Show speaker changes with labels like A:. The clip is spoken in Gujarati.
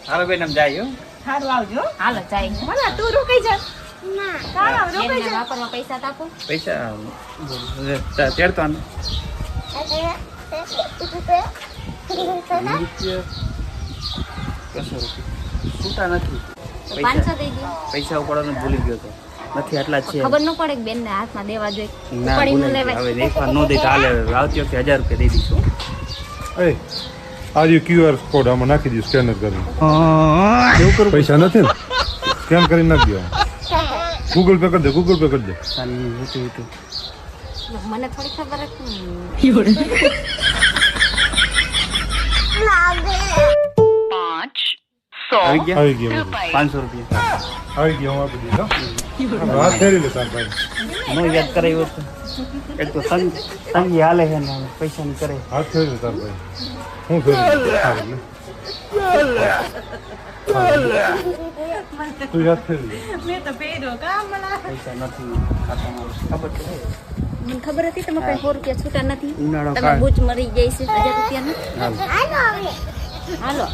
A: હાલો બેન આમ જાય હો.
B: સારું આવજો.
C: હાલો જાય
B: મને તું રોકાઈ જા. ના રોકાઈ
C: બેનને
B: જા.
C: વાપરવા પૈસા તો આપો.
A: પૈસા તેડતો આને. કશો છૂટા નથી.
C: 500 દઈ દો.
A: પૈસા ઉપાડવાનું ભૂલી ગયો તો નથી આટલા જ છે.
C: ખબર ન પડે કે બેનને હાથમાં દેવા જોઈએ.
A: ના
C: ઉપાડી ન
A: ભૂલાઈ
C: લેવાય.
A: ગયું. હવે દેખવા ન દે તો હાલે. આવતી વખતે 1000 રૂપિયા દઈ દઈશું.
D: એ આજે QR કોડ આમાં નાખી દઉં સ્કેનર કરીને.
A: એવું કરું
D: પૈસા નથી ને સ્કેન કરીને નાખી દો. ગૂગલ પે કરી દે ગૂગલ પે કરી દે.
C: મને થોડી ખબર હતી.
A: આવી ગયા
D: આવી ગયો
A: 500 રૂપિયા
D: આવી ગયો હું આપી દઈશ હો. હાથ ફેરી લે તાર ભાઈ.
A: નો યાદ કરાવ્યો તો એક તો સંગી હાલે છે ને પૈસા ની કરે.
D: હાથ ફેરી લે તાર ભાઈ. હું ફેરી લે તું યાદ ફેરી લે.
B: મેં તો પહેર્યો કામ મને.
A: પૈસા નથી ખાતામાં. ખબર છે
C: મને ખબર હતી તમે કઈ 100 રૂપિયા છૂટા નથી.
A: ઉનાળો
C: તમે
A: કાળ.
C: બૂચ મરી જાય છે 1000 રૂપિયા
A: હાલ.
C: હાલો